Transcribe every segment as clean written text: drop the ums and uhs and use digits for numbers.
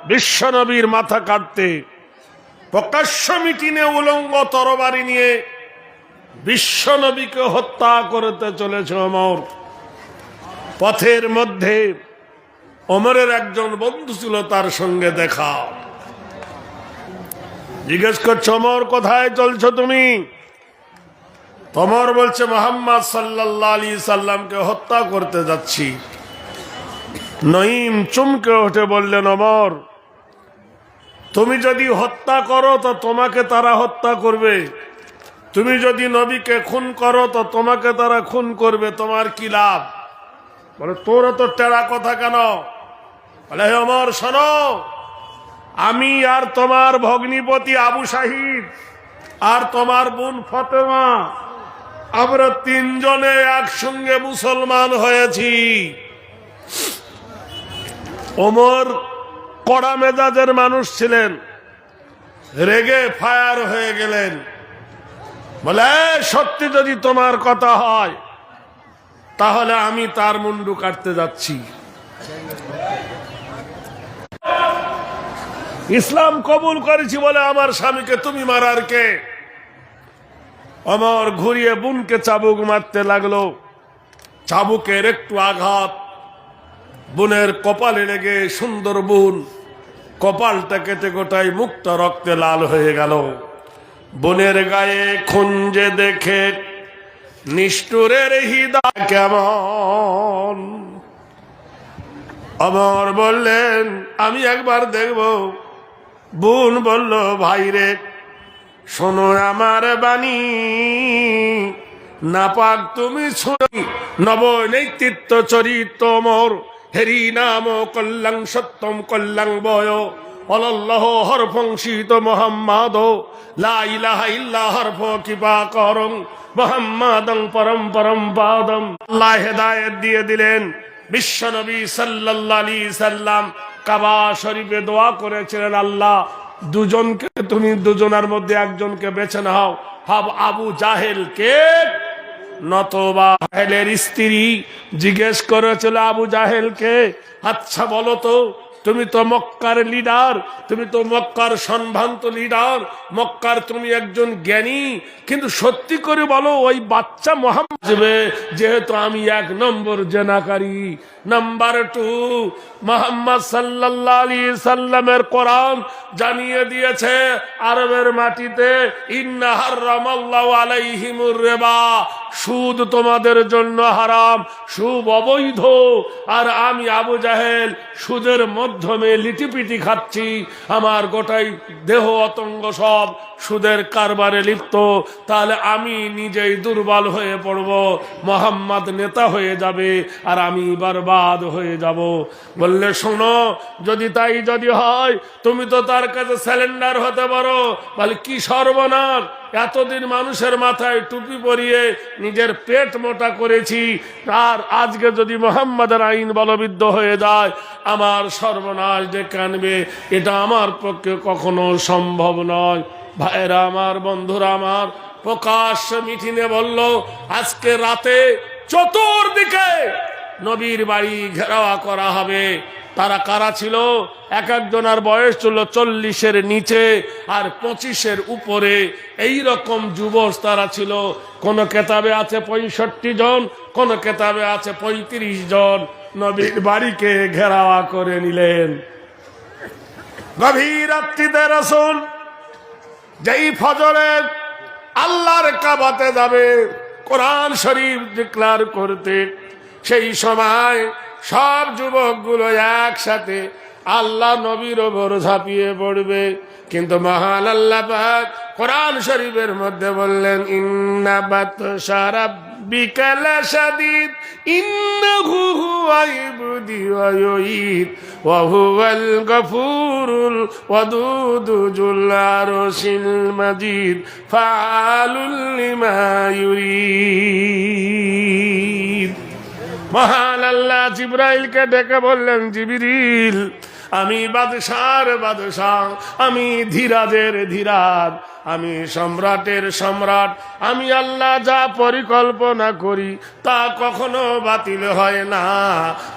বিশ্বনবীর মাথা কাটতে প্রকাশ্য মিটিনে উলঙ্গ তরবারি নিয়ে বিশ্বনবীকে হত্যা করতে চলেছে ওমর। পথের মধ্যে ওমরের একজন বন্ধু ছিল, তার সঙ্গে দেখা। জিজ্ঞেস করছে, ওমর কোথায় চলছো তুমি? ওমর বলছে, মুহাম্মদ সাল্লাল্লাহু আলাইহি সাল্লামকে হত্যা করতে যাচ্ছি। নঈম চমকে উঠে বললেন, ওমর তুমি যদি হত্যা করো তো তোমাকে তারা হত্যা করবে, তুমি যদি নবীকে খুন করো তো তোমাকে তারা খুন করবে, তোমার কি লাভ? বলে, তোর তো টেরা কথা কেন? বলে, হে ওমর শোনো, আমি আর তোমার ভগ্নিপতি আবু শাহিদ আর তোমার বোন ফাতেমা, আমরা তিনজনে একসঙ্গে মুসলমান হয়েছি। ওমর কড়া মেজাজের মানুষ ছিলেন, রেগে ফায়ার হয়ে গেলেন। বলে, সত্যি যদি তোমার কথা হয় তাহলে আমি তার মুন্ডু কাটতে যাচ্ছি। ইসলাম কবুল করেছি বলে আমার স্বামীকে তুমি মারার কে? ওমর ঘুরিয়ে বোনকে চাবুক মারতে লাগলো। চাবুকের একটু আঘাত বোনের কপালে লেগে সুন্দর বোন কপালটা কেটে গোটাই মুক্ত রক্তে লাল হয়ে গেল। বোনের গায়ে খুঞ্জে দেখে নিষ্ঠুরের হৃদয় কেমন। ওমর বললেন, আমি একবার দেখব। বোন বলল, ভাইরে শোনো আমার বাণী, নাপাক তুমি শুনি নব নেতৃত্ব চরিত্র মোর, হেরি নাম কল্যাং সত্যম কল্যাং বয় অল্লাহ হরফংসিত মোহাম্মদ লা ইলাহা ইল্লা হরফ কিবা করং মোহাম্মদং পরম পরম পাদম। আল্লাহ হেদায়েত দিয়ে দিলেন। বিশ্বনবী সাল্লাল্লাহু আলাইহি সাল্লাম কাবা শরীফে দোয়া করেছিলেন, আল্লাহ দুজনকে তুমি দুজনের মধ্যে একজনকে বেছে নাও, আবু জাহেলকে নতবা জাহেলের স্ত্রী জিজ্ঞেস করেছিল আবু জাহেলকে, আচ্ছা বলো তো, তুমি তো মক্কার লিডার, তুমি তো মক্কার সম্ভ্রান্ত লিডার, মক্কার তুমি একজন জ্ঞানী, কিন্তু সত্যি করে বলো ওই বাচ্চা মুহাম্মদ, যেহেতু আমি 1 নম্বর জেনাকারী, নাম্বার 2 মুহাম্মদ সাল্লাল্লাহু আলাইহি সাল্লামের কোরআন জানিয়ে দিয়েছে আরবের মাটিতে ইন্না হারামাল্লাহু আলাইহিমুর রিবা, সুদ তোমাদের জন্য হারাম, সুদ অবৈধ। আর আমি আবু জাহেল সুদের মাধ্যমে লিটিপিটি খাচ্ছি, আমার গোটাই দেহ অতঙ্গ সব সুদের কারবারে লিপ্ত, তাহলে আমি নিজেই দুর্বল হয়ে পড়ব, মুহাম্মদ নেতা হয়ে যাবে আর আমি বরবাদ হয়ে যাব। বললে, শোনো, যদি হয় তুমি তো তার কাছে স্যালেন্ডার হতে পারো। বলে, কি সর্বনাশ, এতদিন মানুষের মাথায় টুপি পরিয়ে নিজের পেট মোটা করেছি, আর আজকে যদি মুহাম্মাদের আইন বলবিদ্ধ হয়ে যায় আমার সর্বনাশ ডেকে আনবে, এটা আমার পক্ষে কখনো সম্ভব নয়। ভাইরা আমার, বন্ধুরা আমার, প্রকাশ্য মিটিনে বলল, আজকে রাতে চতুর্দিকে নবীর বাড়ি ঘেরাওয়া করা হবে। তারা কারা ছিল? এক একজনের বয়স ছিল 40-এর নিচে আর 25-এর উপরে, এই রকম যুবক তারা ছিল। কোন কেতাবে আছে 65 জন, কোন কেতাবে আছে 35 জন। নবীর বাড়িকে ঘেরাওয়া করে নিলেন। গভীর রাত্রিতে রাসূল যেই ফজরে আল্লাহর কাবাতে যাবে কোরআন শরীফ ডিক্লার করতে, সেই সময় সব যুবকগুলো একসাথে আল্লাহ নবীর ওপর ঝাঁপিয়ে পড়বে। কিন্তু মহান আল্লাহ পাক কোরআন শরীফের মধ্যে বললেন, ইন্না বাতশা রাব্বিকা লাশাদীদ ইন্নাহু হুয়াল ইবদি ওয়া ইউঈদ ওয়া হুয়াল গফুরুল ওয়াদুদ যুল আরশিল মাজিদ ফাআলুল লিমা ইউরিদ। মহান আল্লাহ জিবরাইলকে ডেকে বললেন, জিবরিল, আমি বাদশার বাদশাহ, আমি ধীরাজের ধীরাজ, আমি সম্রাটের সম্রাট, আমি আল্লাহ যা পরিকল্পনা করি তা কখনো বাতিল হয় না,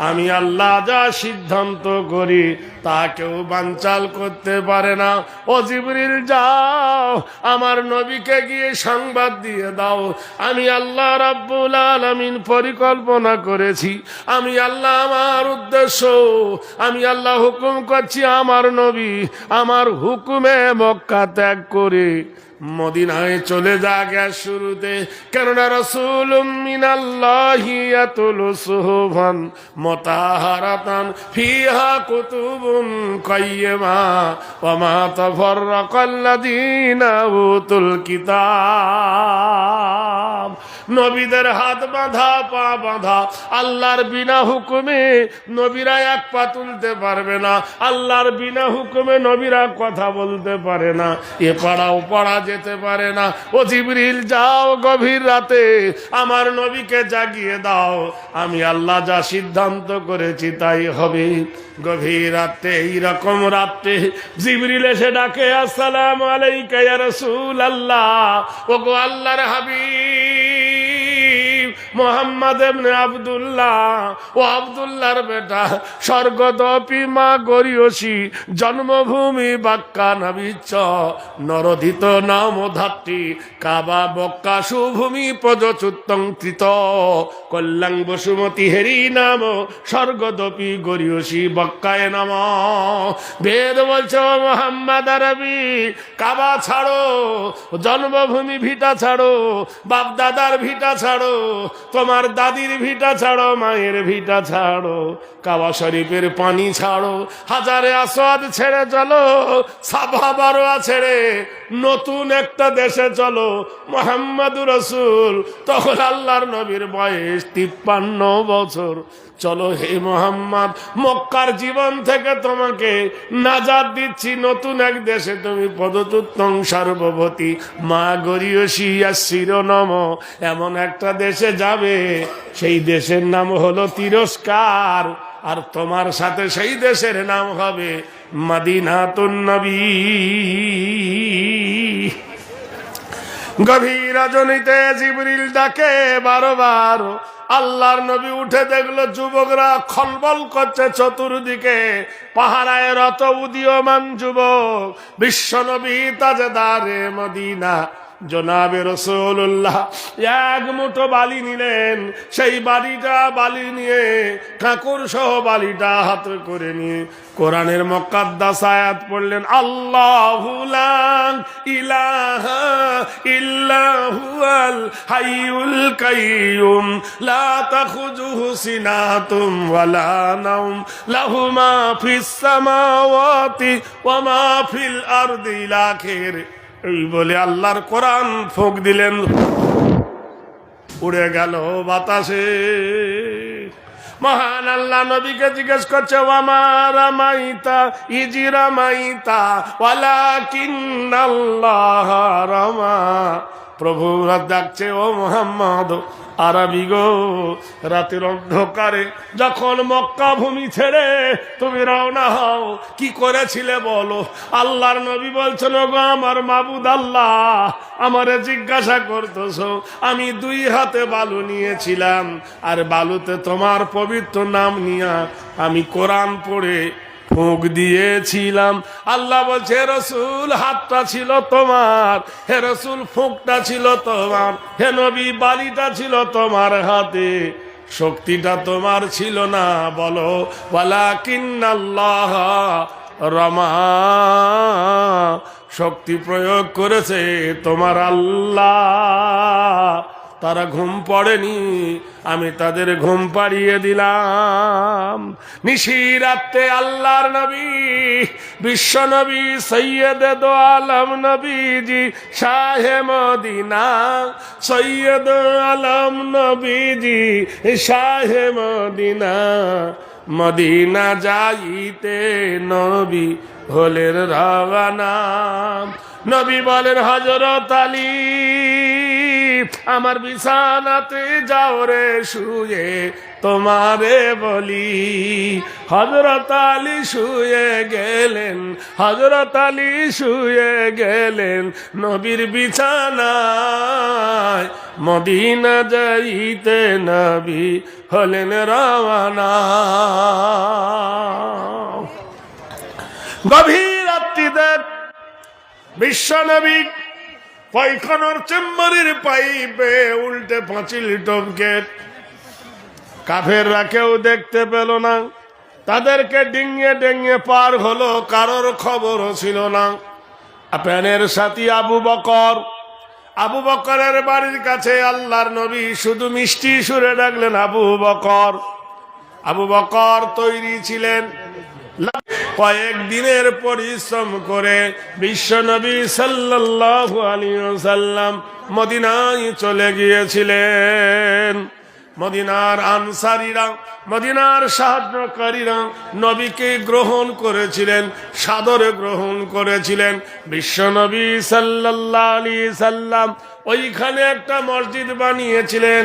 আমি আল্লাহ যা সিদ্ধান্ত করি তা কেউ বানচাল করতে পারে না। ও জিবরিল যাও আমার নবীকে গিয়ে সংবাদ দিয়ে দাও, আমি আল্লাহ রাব্বুল আলামিন পরিকল্পনা করেছি, আমি আল্লাহ আমার উদ্দেশ্য, আমি আল্লাহ হুকুম করছি আমার নবী আমার হুকুমে মক্কা ত্যাগ করে মদিনায় চলে যাগে শুরুতে, কেননা রাসূলুম মিনাল্লাহি ইয়াতুলু সুহুফান মুতাহারাতান ফিহা কুতুবুন কাইয়্যিমা ওয়া মা তাফাররাকাল্লাযীনা উতুল কিতাব। নবীদের হাত বাঁধা পা বাঁধা, আল্লাহর বিনা হুকুমে নবীরা এক পা তুলতে পারবে না, আল্লাহর বিনা হুকুমে নবীরা কথা বলতে পারে না, এ পাড়া ও পাড়া যেতে পারে না। ও জিবরিল যাও গভীর রাতে আমার নবীকে জাগিয়ে দাও, আমি আল্লাহ যা সিদ্ধান্ত করেছি তাই হবে। গভীর রাতে এইরকম রাতে জিবরিল এসে ডাকে, আসসালামু আলাইকা ইয়া রাসূলুল্লাহ, ওগো আল্লাহর হাবিব মুহাম্মদ ইবনে আব্দুল্লাহ, ও আব্দুল্লাহর বেটা, স্বর্গদপি মা গরিয়সী, জন্মভূমি বাক্কা নবিচ্চ, নরদিত নাম ধাত্রী, কাবা বক্কা সুভূমি প্রজচুত্তং কৃত, কল্যাং বসুমতী হেরি নাম, স্বর্গদপি গরিয়সী বক্কায় নাম। বেদ বলছ মোহাম্মদ আরবি, কাবা ছাড়ো, জন্মভূমি ভিটা ছাড়ো, বাপ দাদার ভিটা ছাড়ো, তোমার দাদির ভিটা ছাড়ো, মায়ের ভিটা ছাড়ো, কাবা শরীফের পানি ছাড়ো, হাজারে আসওয়াদ ছেড়ে চলো, সাফা মারওয়া ছেড়ে নতুন একটা দেশে চলো। মুহাম্মাদুর রাসূল, তখন আল্লাহর নবীর বয়স 53 বছর। চলো হে মুহাম্মদ, মক্কার জীবন থেকে তোমাকে নাজাত দিচ্ছি, নতুন এক দেশে তুমি পদতুত্তং সার্বভৌতি মা গরিয়সী শিরোনম, এমন একটা দেশে যাবে সেই দেশের নাম হলো তিরস্কার, আর তোমার সাথে সেই দেশের নাম হবে মদিনাতুন নবী। গভীর রজনীতে জিবরিল ডাকে 12 আল্লাহর নবী উঠে দেখলো যুবকরা খলবল করছে চতুর্দিকে, পাহারায় রত উদীয়মান যুবক, বিশ্ব নবী তাজদারে মদিনা জনাবে রাসূলুল্লাহ এক মুঠো বালি নিলেন, সেই বালি নিয়ে কাঁকর সহ বালিটা হাতে করে নিয়ে কোরআনের মুকাদ্দাস আয়াত পড়লেন, আল্লাহু লা ইলাহা ইল্লা হুয়াল হাইয়ুল কাইয়্যুম লা তাখুযুহু সিনাতুম ওয়ালা নাওম লাহু মা ফিস সামাওয়াতি ওয়া মা ফিল আরদি ইলা আখির। এই বলে আল্লাহর কোরআন ফুঁক দিলেন, উড়ে গেল বাতাসে। মহান আল্লাহ নবীকে জিজ্ঞেস করছে, ওয়ামা রামাইতা ইজ রামাইতা ওয়ালাকিন্নাল্লাহ রামা। প্রভু ডাকছে, ও মুহাম্মদ আরবি গো, রাতের অন্ধকারে যখন মক্কা ভূমি ছেড়ে তুমি রওনা হও, কি করেছিলে বলো? আল্লাহর নবী বলছেন, গো আমার মাবুদ আল্লাহ, আমারে জিজ্ঞাসা করতেছো, আমি 2 হাতে বালু নিয়েছিলাম, আর বালুতে তোমার পবিত্র নাম নিয়া আমি কোরআন পড়ে ফুঁক দিয়েছিলাম। আল্লাহ বলছে, হে রাসূল হাতটা ছিল তোমার, হে রাসূল ফুঁকটা ছিল তোমার, হে নবী বালিটা ছিল তোমার হাতে, শক্তিটা তোমার ছিল না। বলো, ওয়ালাকিন্নাল্লাহ রামা, শক্তি প্রয়োগ করেছে তোমার আল্লাহ। তারা ঘুম পড়েনি, আমি তাদের ঘুম পাড়িয়ে দিলাম। নিশিরাতে আল্লাহর নবী বিশ্ব নবী সৈয়দে দো আলম নবীজি শাহে মদিনা, সৈয়দ আলম নবীজি শাহে মদিনা, মদিনা যাইতে নবী হলের রওয়ানা। নবী বলেন, হযরত আলী আমার বিছানাতে যাও রে শুয়ে, তোমারে বলি। হযরত আলী শুয়ে গেলেন, হযরত আলী শুয়ে গেলেন নবীর বিছানায়। মদিনা যাইতে নবী হলেন রওয়ানা। গভীর রাত্রিতে বিশ্বনবী পায়খানার চেম্বারের পাইপে উল্টে পাঁচিল টপকে, কাফেররা কেউ দেখতে পেল না, তাদেরকে ডিঙিয়ে ডিঙিয়ে পার হলো, কারোর খবরও ছিল না। প্রাণের সাথী আবু বকর, আবু বকরের বাড়ির কাছে আল্লাহর নবী শুধু মিষ্টি সুরে ডাকলেন, আবু বকর। আবু বকর তৈরি ছিলেন, কয়েকদিনের পরিশ্রম করে বিশ্বনবী সাল্লাল্লাহু আলাইহি ওয়াসাল্লাম মদিনায় চলে গিয়েছিলেন। মদিনার আনসারীরা, মদিনার সাহায্যকারীরা নবীকে গ্রহণ করেছিলেন, সাদরে গ্রহণ করেছিলেন। বিশ্বনবী সাল্লাল্লাহু আলাইহি সাল্লাম ওইখানে একটা মসজিদ বানিয়েছিলেন,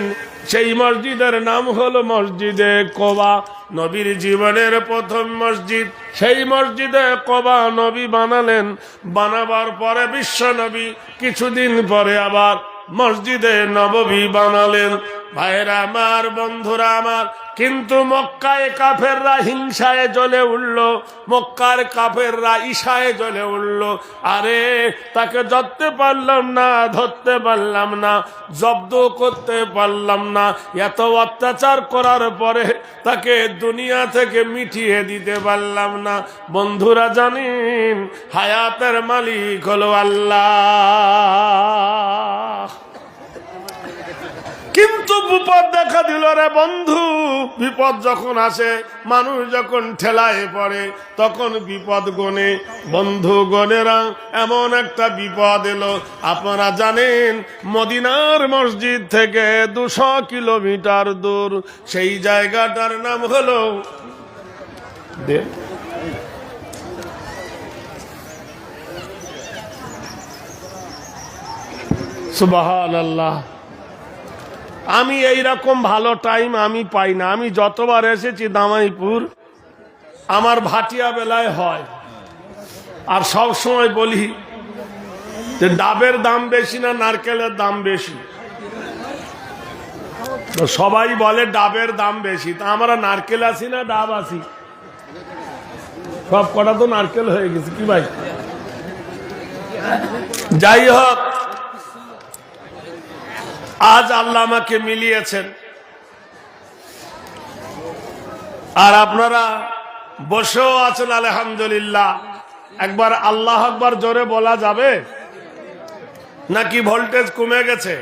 সেই মসজিদের নাম হলো মসজিদে কোবা। নবীর জীবনের প্রথম মসজিদ, সেই মসজিদে কোবা নবী বানালেন। বানাবার পরে বিশ্বনবী কিছুদিন পরে আবার মসজিদে নববী বানালেন। ভাইরা আমার, বন্ধুরা আমার, কিন্তু মক্কায় কাফেররা হিংসায় জ্বলে উঠল, মক্কার কাফেররা ঈশায় জ্বলে উঠল। আরে তাকে ধরতে পারলাম না, ধরতে পারলাম না, জব্দ করতে পারলাম না। এত অত্যাচার করার পরে তাকে দুনিয়া থেকে মিটিয়ে দিতে পারলাম না। বন্ধুরা জানেন, হায়াতের মালিক হলো আল্লাহ। কিন্তু বিপদ দেখা দিল রে বন্ধু। বিপদ যখন আসে, মানুষ যখন ঠেলায় পড়ে, তখন বিপদ গনে। বন্ধু গনেরা, এমন একটা বিপদ এলো। আপনারা জানেন, মদিনার মসজিদ থেকে 200 কিলোমিটার দূর, সেই জায়গাটার নাম হলো সুবহানাল্লাহ। আমি এইরকম ভালো টাইম আমি পাই না। আমি যতবার এসেছি দামাইপুর, আমার ভাটিয়া বেলায় হয়। আর সব সময় বলি যে ডাবের দাম বেশি না নারকেলের দাম বেশি? তো সবাই বলে ডাবের দাম বেশি। তা আমরা নারকেল আছি না ডাব আছি? সব কটা তো নারকেল হয়ে গেছে কি ভাই? যাই হোক, আজ আল্লাহ আমাকে মিলিয়েছেন। আর আপনারা বসেও আছেন, আলহামদুলিল্লাহ। একবার আল্লাহ আকবার জোরে বলা যাবে নাকি ভোল্টেজ কমে গেছে?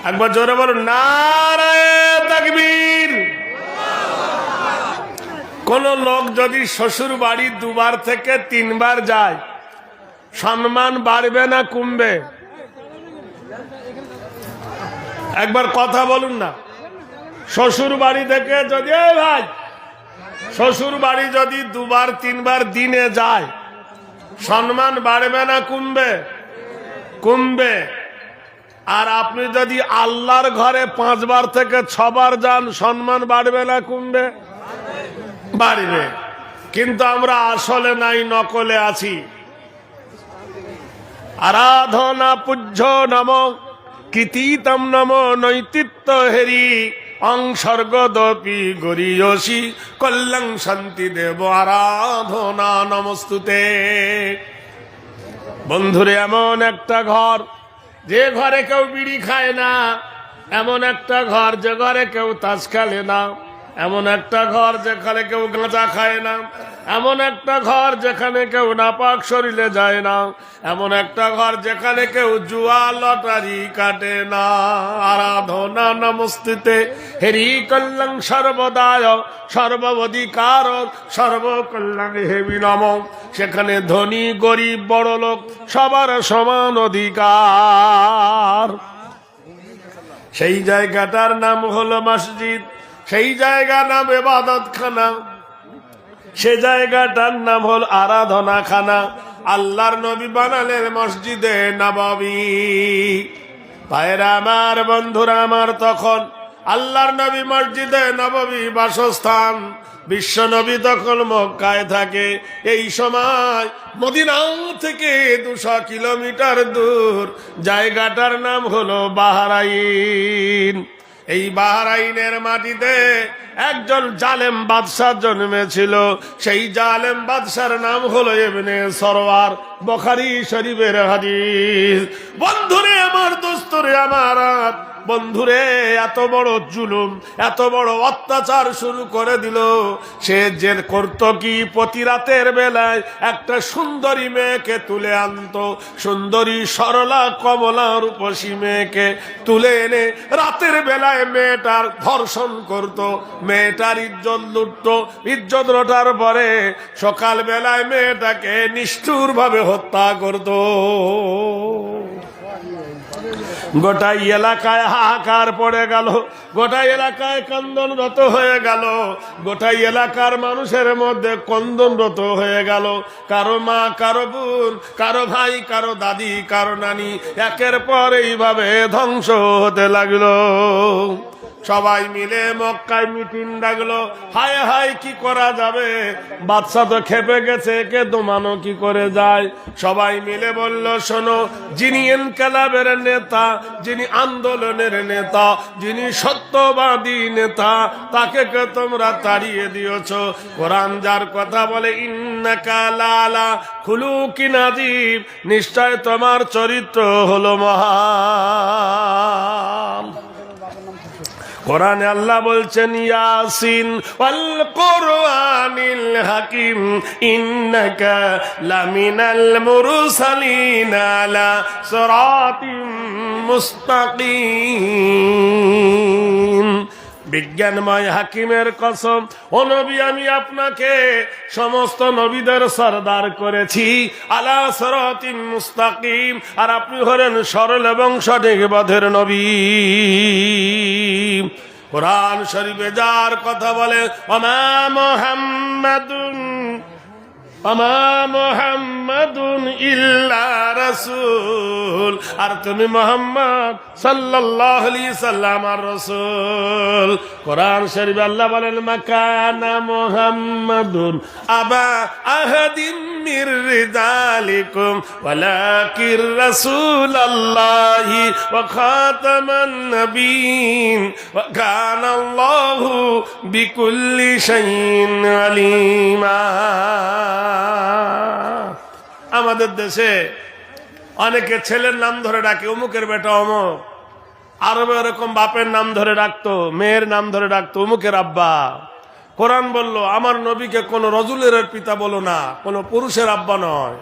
একবার জোরে বলুন, নারায়ে তাকবীর। কোন লোক যদি শ্বশুর বাড়ি 2 বার থেকে 3 বার যায়, সম্মান বাড়বে না কমবে? একবার কথা বলুন না। শ্বশুর বাড়ি থেকে যদি, ভাই, শ্বশুর বাড়ি যদি 2 বার 3 বার দিনে যায়, সম্মান বাড়বে না কমবে? কমবে। আর আপনি যদি আল্লাহর ঘরে 5 বার থেকে 6 বার যান, সম্মান বাড়বে না কমবে? বাড়বে। কিন্তু আমরা আসলে নাই, নকলে আছি। আরাধনা পূজ্য নম কৃতিতম নম নৈতিত্য হেরি অংসর্গদপি গরিয়সী কল্যাং শান্তি দেব আরাধনা নমস্তুতে। বন্ধুরে, এমন একটা ঘর যে ঘরে কেউ বিড়ি খায় না, এমন একটা ঘর যে ঘরে কেউ তাস খেলে না, এমন একটা ঘর যেখানে কেউ গাঁজা খায় না, এমন একটা ঘর যেখানে কেউ নাপাক শরীরে যায় না, এমন একটা ঘর যেখানে কেউ জুয়া লটারি কাটে না। আরাধনা নমস্তুতে হেরি কল্যাং সর্বদায় সর্বধিকার সর্বকল্যাণ হেবি নম। সেখানে ধনী গরিব বড় লোক সবার সমান অধিকার। সেই জায়গাটার নাম হলো মসজিদ, সেই জায়গার নাম ইবাদতখানা, সে জায়গাটার নাম হল আরাধনাখানা। আল্লাহর নবী বানালেন মসজিদে নববী। ভাইরা আমার, বন্ধুরা আমার, তখন আল্লাহর নবী মসজিদে নববী বাসস্থান, বিশ্ব নবী তখন মক্কায় থাকে। এই সময় মদিনা থেকে 200 কিলোমিটার দূর জায়গাটার নাম হলো বাহরাইন। এই বাহরাইনের মাটিতে একজন জালেম বাদশাহ জন্মেছিল। সেই জালেম বাদশার নাম হলো ইবনে সরওয়ার। বুখারী শরীফের হাদিস। বন্ধুরে আমার, দোস্তরে আমার, বন্ধুরে, এত বড় জুলুম, এত বড় অত্যাচার শুরু করে দিল। সে যে করত কি, প্রতি রাতের বেলায় একটা সুন্দরী মেয়েকে তুলে আনতো। সুন্দরী সরলা কমলা রূপসী মেয়েকে তুলে এনে রাতের বেলায় মেয়েটার ধর্ষণ করত, মেয়েটার ইজ্জত লুটতো। ইজ্জত লোটার পরে সকাল বেলায় মেয়েটাকে নিষ্ঠুর ভাবে হত্যা করত। গোটাই এলাকায় হাহাকার পড়ে গেল, গোটাই এলাকায় কন্দনরত হয়ে গেল, গোটাই এলাকার মানুষের মধ্যে কন্দনরত হয়ে গেল। কারো মা, কারো বোন, কারো ভাই, কারো দাদি, কারো নানি একের পর এইভাবে ধ্বংস হতে লাগলো। সবাই মিলে মক্কায় মিটিং ডাকলো। হায় হায়, কি করা যাবে? বাদশা তো খেপে গেছে, কে দমানো কি করে যায়? সবাই মিলে বলল, শোনো, যিনি ইনকিলাবের নেতা, যিনি আন্দোলনের নেতা, যিনি সত্যবাদী নেতা, তাকে কে তোমরা তাড়িয়ে দিয়েছ। কোরআন যার কথা বলে, ইন্নাকা লালা খুলুকিন আযীম, নিশ্চয় তোমার চরিত্র হলো মহান। কোরআনে আল্লাহ বলছেন, ইয়াসিন ওয়াল কুরআনিল হাকিম ইন্নাকা লামিনাল মুরসালিন আলা সিরাতিম মুস্তাকিম। বিজ্ঞানময় হাকিমের কসম, ও নবী, আমি আপনাকে সমস্ত নবীদের সরদার করেছি, আলা সিরাতিম মুস্তাকিম, আর আপনি হলেন সরল এবং সঠিক পথের নবী। কোরআন শরীফে যার কথা বলে, ওমা মুহাম্মাদুন ইল্লা রাসূল, আর তুমি মুহাম্মদ সাল্লাল্লাহু আলাইহি সাল্লাম আর রাসূল। কোরআন শরীফে আল্লাহ বলেন, মাকানা মুহাম্মাদুন আবা আহাদিন মির রিজালিকুম ওয়ালাকির রাসূলুল্লাহি ওয়া খাতামান নবিয়্যিন ওয়া কানা আল্লাহু বিকুল্লি শাইইন আলিমা। আমাদের দেশে অনেকে ছেলের নাম ধরে ডাকে, অমুকের বেটা অমুক। আরবে এরকম বাপের নাম ধরে ডাকতো, মেয়ের নাম ধরে ডাকতো, অমুকের আব্বা। কোরআন বলল, আমার নবীকে কোন রজুলের পিতা বলো না, কোন পুরুষের আব্বা নয়।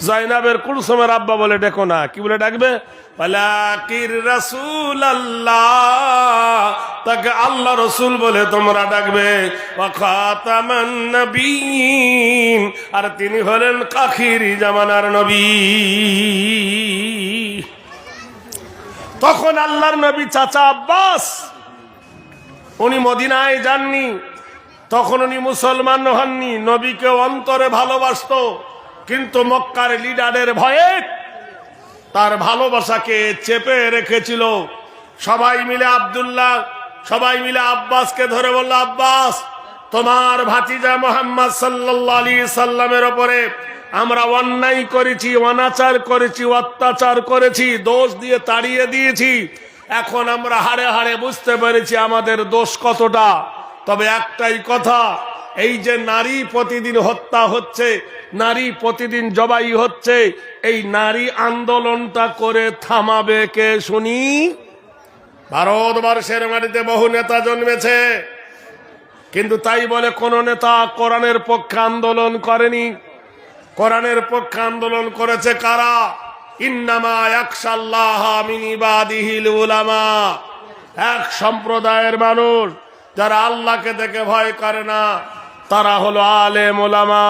জাইনাবের কুলসুমের আব্বা বলে ডেকো না। কি বলে ডাকবে? ওয়ালাকির রাসূলুল্লাহ, তাকে আল্লাহ রসুল বলে তোমরা ডাকবে। ওয়া খাতামান নবিয়্যিন, আর তিনি হলেন আখিরি জামানার নবী। তখন আল্লাহর নবী চাচা আব্বাস, উনি মদিনায় যাননি, তখন উনি মুসলমান হননি, নবীকে অন্তরে ভালোবাসতো, কিন্তু মক্কার লিডারের ভয়ে তার ভালোবাসাকে চেপে রেখেছিল। সবাই মিলে আব্দুল্লাহ, সবাই মিলে আব্বাসকে ধরে বলল, আব্বাস, তোমার ভাতিজা মুহাম্মদ সাল্লাল্লাহু আলাইহি সাল্লামের উপরে আমরা অন্যায় করেছি, অনাচার করেছি, অত্যাচার করেছি, দোষ দিয়ে তাড়িয়ে দিয়েছি। এখন আমরা হাড়ে হাড়ে বুঝতে পেরেছি আমাদের দোষ কতটা। তবে একটাই কথা, এই যে নারী প্রতিদিন হত্যা হচ্ছে, নারী প্রতিদিন জবাই হচ্ছে, এই নারী আন্দোলনটা করে থামাবে কে শুনি? ভারতবর্ষের মাটিতে বহু নেতা জন্মেছে, কিন্তু তাই বলে কোন নেতা কোরআনের পক্ষে আন্দোলন করেনি। কোরআনের পক্ষে আন্দোলন করেছে কারা? ইন্নামা ইয়াখশাল্লাহা মিন ইবাদিহিল উলামা। এক সম্প্রদায়ের মানুষ যারা আল্লাহকে দেখে ভয় করে না, তারা হলো আলেম ওলামা।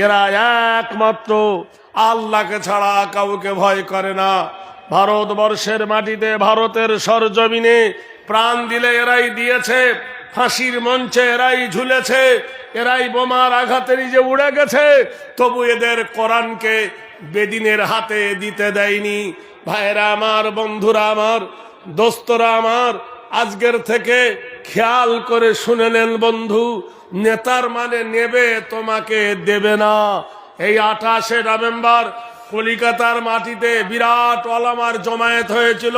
এরা একমাত্র আল্লাহকে ছাড়া কাউকে ভয় করে না। ভারতবর্ষের মাটিতে, ভারতের সরজমিনে প্রাণ দিলে এরাই দিয়েছে, ফাঁসির মঞ্চে এরাই ঝুলেছে, এরাই বোমার আঘাতে নিজে উড়ে গেছে, তবু এদের কোরআনকে বেদিনের হাতে দিতে দেয়নি। ভাইরা আমার, বন্ধুরা আমার, দোস্তরা আমার, আজকের থেকে খেয়াল করে শুনে নেন বন্ধু, নেতার মানে নেবে, তোমাকে দেবে না। এই 28শে নভেম্বর কলিকাতার মাটিতে বিরাট ওলামার জমায়েত হয়েছিল,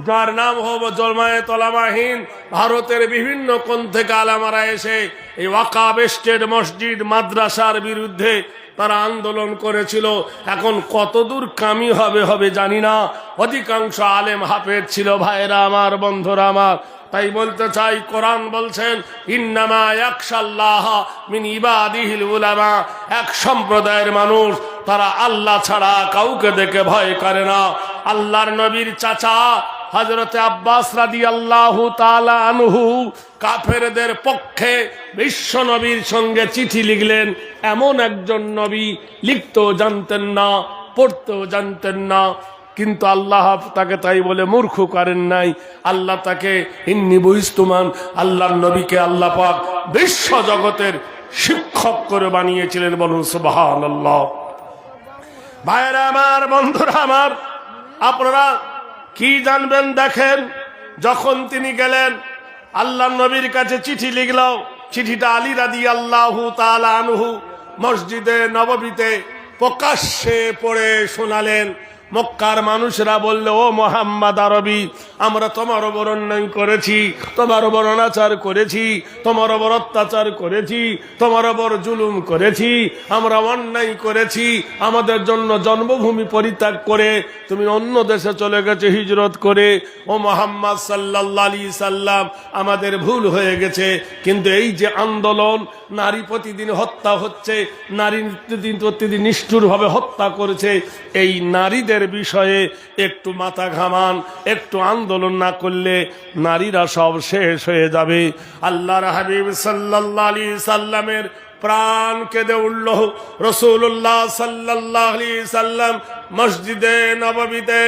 যার নাম হবো জমায়েত ওলামা হিন্দ। ভারতের বিভিন্ন কোণ থেকে আলেমারা এসে এই ওয়াকাব স্টেট মসজিদ মাদ্রাসার বিরুদ্ধে তারা আন্দোলন করেছিল। এখন কতদূর কামি হবে জানি না। অধিকাংশ আলেম হাফেজ ছিল ভাইরা আমার, বন্ধুরা আমার। তাই বলতে চাই, কোরআন বলছেন ইন্নামা ইয়াখশাল্লাহ মিন ইবাদিহিল উলামা। এক সম্প্রদায়ের মানুষ, তারা আল্লাহ ছাড়া কাউকে দেখে ভয় করে না। আল্লাহর নবীর চাচা হযরতে আব্বাস রাদিয়াল্লাহু তাআলা আনহু কাফেরদের পক্ষে বিশ্ব নবীর সঙ্গে চিঠি লিখলেন। এমন একজন নবী লিখতেও জানতেন না, পড়তেও জানতেন না, কিন্তু আল্লাহ তাকে তাই বলে মূর্খ করেন নাই। আল্লাহ তাকে ইন্নী বুইস্তুমান, আল্লাহর নবীকে আল্লাহ পাক বিশ্ব জগতের শিক্ষক করে বানিয়েছিলেন। বলুন সুবহানাল্লাহ। ভাইরা আমার, বন্ধুরা আমার, আপনারা কি জানবেন দেখেন, যখন তিনি গেলেন আল্লাহর নবীর কাছে চিঠি লিখল, চিঠিটা আলী রাদিয়াল্লাহু তাআলা আনহু মসজিদে নববীতে প্রকাশ্যে পড়ে শোনালেন। মক্কার মানুষরা বলল, ও মোহাম্মদ আরবি, আমরা তোমার ওপর অন্যায় করেছি, তোমার ওপর অনাচার করেছি, তোমার ওপর অত্যাচার করেছি, তোমার ওপর জুলুম করেছি, আমরা অন্যায় করেছি। আমাদের জন্য জন্মভূমি পরিত্যাগ করে তুমি অন্য দেশে চলে গেছে হিজরত করে। ও মোহাম্মদ সাল্লাল্লাহু আলাইহি সাল্লাম, আমাদের ভুল হয়ে গেছে। কিন্তু এই যে আন্দোলন, নারী প্রতিদিন হত্যা হচ্ছে, নারী প্রতিদিন নিষ্ঠুরভাবে হত্যা করেছে, এই নারীদের বিষয়ে একটু মাথা ঘামান, একটু আন্দোলন না করলে নারীরা সব শেষ হয়ে যাবে। আল্লাহর হাবিব সাল্লাল্লাহু আলাইহি সাল্লামের প্রাণ কেঁদে উঠল। রাসূলুল্লাহ সাল্লাল্লাহু আলাইহি সাল্লাম মসজিদে নববীতে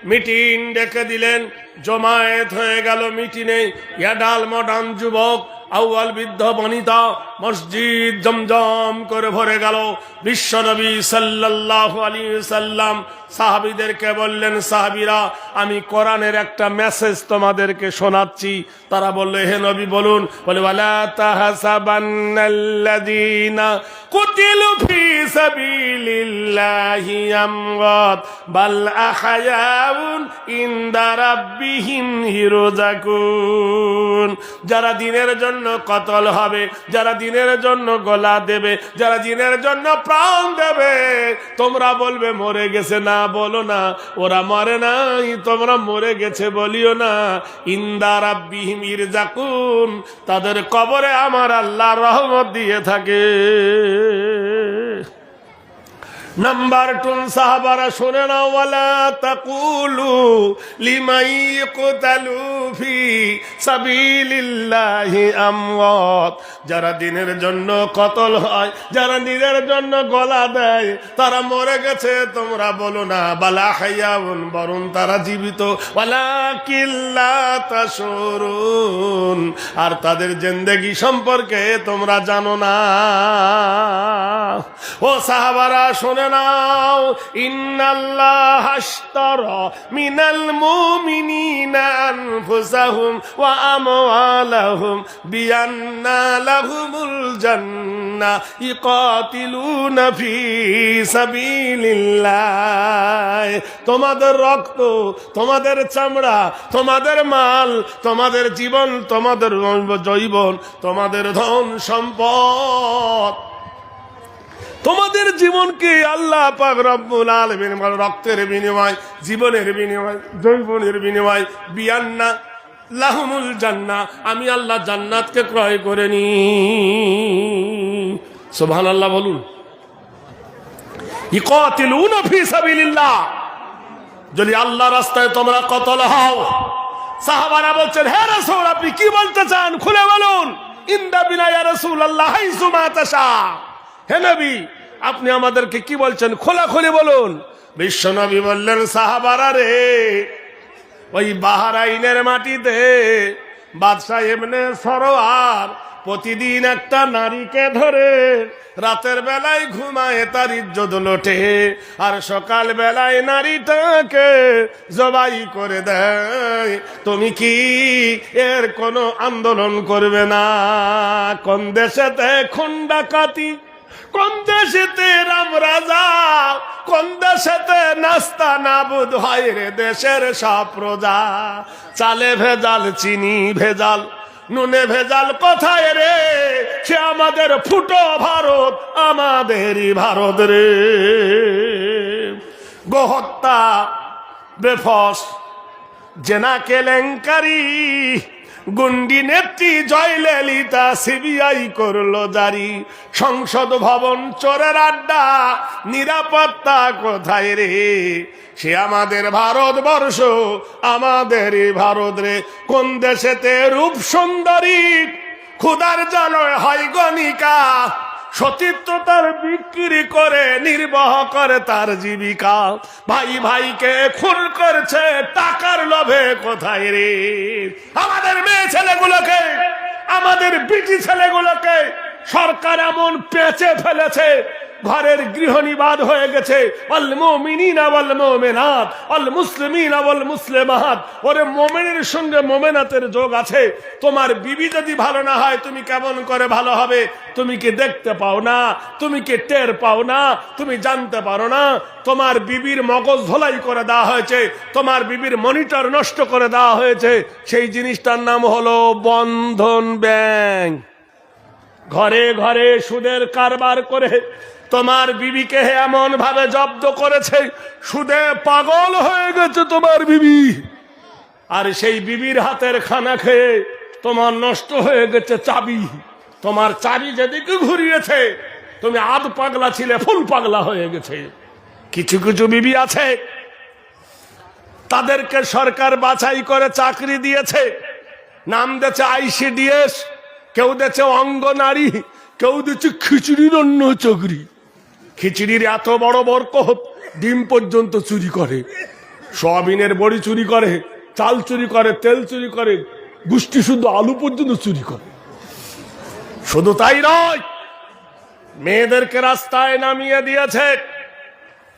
মিটিং ডেকে দিলেন। জমায়েত হয়ে গেল মিটিংয়ে। ইয়াডাল মডার্ন যুবক, আউয়াল বৃদ্ধ বনিতা, মসজিদ জমজম করে ভরে গেল। বিশ্বনবী সাল্লাল্লাহু আলাইহি সাল্লাম সাহাবীদেরকে বললেন, সাহাবীরা, আমি কোরআনের একটা মেসেজ তোমাদেরকে শোনাচ্ছি। তারা বলল, হে নবী বলুন। বলে, ওয়ালা তাহসাবান্নাল্লাযীনা কুতিলু ফী সাবিলিল্লাহি আমওয়াত বাল আহয়াউন ইনদা রাব্বিহিম ইরযাকুন। যারা দিনের জন্য কতল হবে, যারা দিনের জন্য গলা দেবে, যারা দিনের জন্য প্রাণ দেবে, তোমরা বলবে মরে গেছে, না বলো না ওরা মরে নাই, তোমরা মরে গেছে বলিও না। ইনদা রাব্বিহিম ইরযাকুন, তাদের কবরে আমার আল্লাহ রহমত দিয়ে থাকে। নাম্বার 2, সাহাবারা শুনে নাও, ওয়ালা তাকুলু লিমান ইয়াকতালু ফি সাবিলিল্লাহি আমওয়াত। যারা দিনের জন্য কতল হয়, যারা দিনের জন্য গলা দেয়, তারা মরে গেছে তোমরা বলো না। বালা হায়াউন, বরং তারা জীবিত। ওয়ালাকিন লা তাশুরুন, আর তাদের জিন্দেগি সম্পর্কে তোমরা জানো না। ও সাহাবারা শুনে নাও, ইন্নাল্লাহ আশতারা মিনাল মুমিনিনা আনফুসাহুম ওয়া আমওয়ালাহুম বিআন্না লাহুমুল জান্নাহ ইকাতিলুনা ফী সাবিলিল্লাহ। তোমাদের রক্ত, তোমাদের চামড়া, তোমাদের মাল, তোমাদের জীবন, তোমাদের জৈবন, তোমাদের ধন সম্পদ, তোমাদের জীবনকে আল্লাহ পাক রব্বুল আলামিন রক্তের বিনিময়, জীবনের বিনিময়, জৈবনের বিনিময়, বিআন্না লাহুমুল জান্নাহ, আমি আল্লাহ জান্নাতকে ক্রয় করে নি। সুবহানাল্লাহ বলুন। ইকাতিলুনা ফি সাবিলিল্লাহ, যদি আল্লাহ রাস্তায় তোমরা কতল হও। সাহাবারা বলছেন, হে রাসূল, আপনি কি বলতে চান, খুলে বলুন। ইন্দা বিনা ইয়া রাসূলুল্লাহ হাইসু মা তাশা। হে নবী, আপনি আমাদেরকে কি বলছেন, খোলাখুলি বলুন। বিশ্ব নবী বললেন, সাহাবারা রে, ওই বাহরাইনের মাটিতে বাদশাহ ইবনে সরওয়ার প্রতিদিন একটা নারীকে ধরে রাতের বেলায় ঘুমায় তার ইজ্জত লোটে, আর সকাল বেলায় নারীটাকে জবাই করে দেয়। তুমি কি এর কোনো আন্দোলন করবে না? কোন দেশেতে খুন ডাকাতি, কোন দেশেতে রাম রাজা, কোন দেশেতে নাস্তা নাবুদ হয় রে দেশের সব প্রজা। চালে ভেজাল, চিনি ভেজাল, নুনে ভেজাল কোথায় রে? সে আমাদের ফুটো ভারত, আমাদেরই ভারত রে। গোহত্যা, বেফস, জেনা কেলেঙ্কারি, গুন্ডি নেত্রী জয়ললিতা সিবিআই করলো জারি। সংসদ ভবন চোরের আড্ডা, নিরাপত্তা কোথায় রে? সে আমাদের ভারতবর্ষ, আমাদেরই ভারত রে। কোন দেশেতে রূপ সুন্দরী ক্ষুধার জ্বালায় হয় গণিকা, সতীত্ব তার বিক্রি করে নির্বাহ করে তার জীবিকা। ভাই ভাইকে খুন করছে টাকার লোভে কোথায় রে? আমাদের মেয়ে ছেলেগুলোকে, আমাদের বিটি ছেলেগুলোকে সরকার এমন পেঁচে ফেলেছে, ঘরের গৃহনিবাদ হয়ে গেছে। আল মুমিনিনা ওয়াল মুমিনাত, আল মুসলিমিনা ওয়াল মুসলিমাত। ওরে মুমিনের সঙ্গে মুমিনাতের যোগ আছে। তোমার বিবি যদি ভালো না হয় তুমি কেমন করে ভালো হবে? তুমি কি দেখতে পাও না? তুমি কি টের পাও না? তুমি জানতে পারো না? তোমার বিবির মগজ ধোলাই করে দেওয়া হয়েছে, তোমার বিবির মনিটর নষ্ট করে দেওয়া হয়েছে। সেই জিনিসটার নাম হলো বন্ধন ব্যাংক। ঘরে ঘরে সুদের কারবার করে তোমার বিবিকে এমন ভাবে জব্দ করেছে, সুদে পাগল হয়ে গেছে তোমার বিবি। আর সেই বিবির হাতের খানা খেয়ে তোমার নষ্ট হয়ে গেছে চাবি। তোমার চাবি যেদিকে ঘুরিয়েছে তুমি আধ পাগলা ছিলে ফুল পাগলা হয়ে গেছে। কিছু কিছু বিবি আছে তাদেরকে সরকার বাছাই করে চাকরি দিয়েছে, নাম দিয়েছে ICDS, কেউ দিয়েছে অঙ্গনারী, কেউ দিয়েছে খিচুড়ির অন্য চাকরি। খিচুড়ির এত বড় বরকত, ডিম পর্যন্ত চুরি করে, সয়াবিনের বড়ি চুরি করে, চাল চুরি করে, তেল চুরি করে, গুষ্টি শুদ্ধ আলু পর্যন্ত চুরি করে। শুধু তাই নয়, মেয়েদেরকে রাস্তায় নামিয়ে দিয়েছে,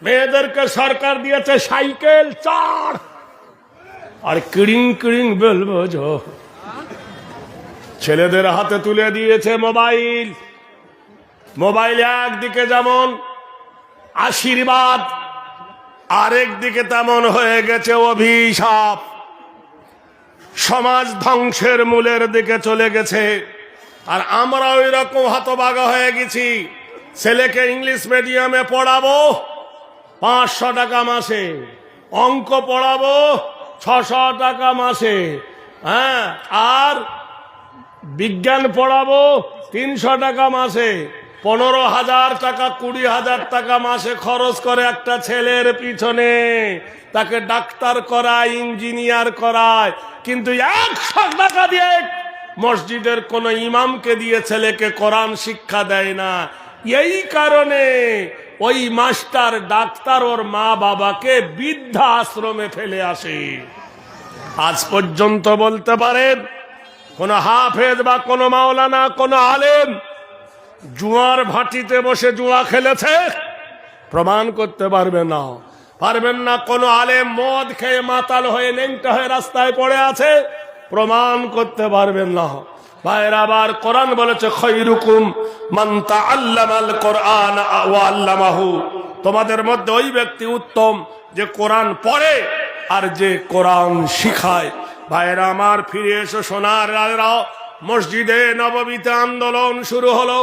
মেয়েদেরকে সরকার দিয়েছে সাইকেল 4 আর কিড়িং কিড়িং বেল বাজো। ছেলেদের হাতে তুলে দিয়েছে মোবাইল। মোবাইল একদিকে যেমন আশীর্বাদ, আরেক দিকে তেমন হয়ে গেছে অভিশাপ। সমাজ ধ্বংসের মূলের দিকে চলে গেছে। আর আমরা ওই রকম হতভাগা হয়ে গেছি। ছেলেকে ইংলিশ মিডিয়ামে পড়াবো 500 টাকা মাসে, অঙ্ক পড়াবো 600 টাকা মাসে, হ্যাঁ, আর বিজ্ঞান পড়াবো 300 টাকা মাসে। 15,000 টাকা 20,000 টাকা মাসে খরচ করে একটা ছেলের পিছনে, তাকে ডাক্তার করায়, ইঞ্জিনিয়ার করায়। কিন্তু 100 টাকা দিয়ে মসজিদের কোন ইমামকে দিয়ে ছেলেকে কোরআন শিক্ষা দেয় না। এই কারণে ওই মাস্টার ডাক্তার ওর মা বাবাকে বৃদ্ধা আশ্রমে ফেলে আসে। আজ পর্যন্ত বলতে পারেন কোন হাফেজ বা কোন মাওলানা, কোন আলেম জুয়ার ভাটিতে বসে জুয়া খেলেছে? প্রমাণ করতে পারবেন না, পারবেন না। কোন আলেম মদ খেয়ে মাতাল হয়ে ন্যাংটা হয়ে রাস্তায় পড়ে আছে? প্রমাণ করতে পারবেন না। ভাইরা, আবার কোরআন বলেছে খায়রুকুম মান তাআল্লামাল কোরআন ওয়া আল্লামাহু। তোমাদের মধ্যে ওই ব্যক্তি উত্তম যে কোরআন পড়ে আর যে কোরআন শিখায়। ভাইরা আমার, ফিরে এসো সোনার লালেরা। মসজিদে নববীতে আন্দোলন শুরু হলো,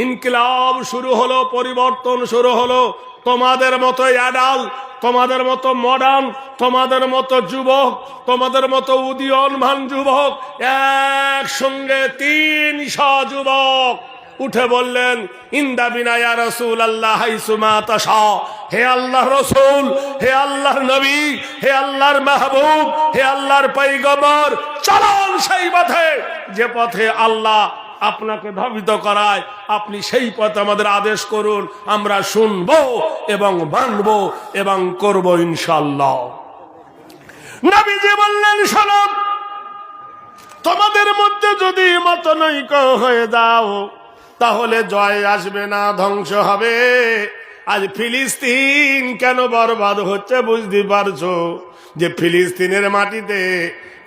ইনকিলাব শুরু হলো, পরিবর্তন শুরু হলো। তোমাদের মতো অ্যাডাল, তোমাদের মতো মডার্ন, তোমাদের মতো যুবক, তোমাদের মতো উদীয়মান যুবক, একসঙ্গে 300 যুবক উঠে বললেন ইন্দা বিনা ইয়া রাসূলুল্লাহ হাইসুমা তাশা। হে আল্লাহর রাসূল, হে আল্লাহর নবী, হে আল্লাহর মাহবুব, হে আল্লাহর পয়গম্বর, চলুন সেই পথে যে পথে আল্লাহ আপনাকে ধাবিত করায়। আপনি সেই পথে আমাদের আদেশ করুন, আমরা শুনবো এবং মানবো এবং করবো ইনশাআল্লাহ। নবীজি বললেন, শোনো, তোমাদের মধ্যে যদি মতনৈক্য হয়ে যাও তাহলে জয় আসবে না, ধ্বংস হবে। আজ ফিলিস্তিন কেন বরবাদ হচ্ছে বুঝতে পারছো? যে ফিলিস্তিনের মাটিতে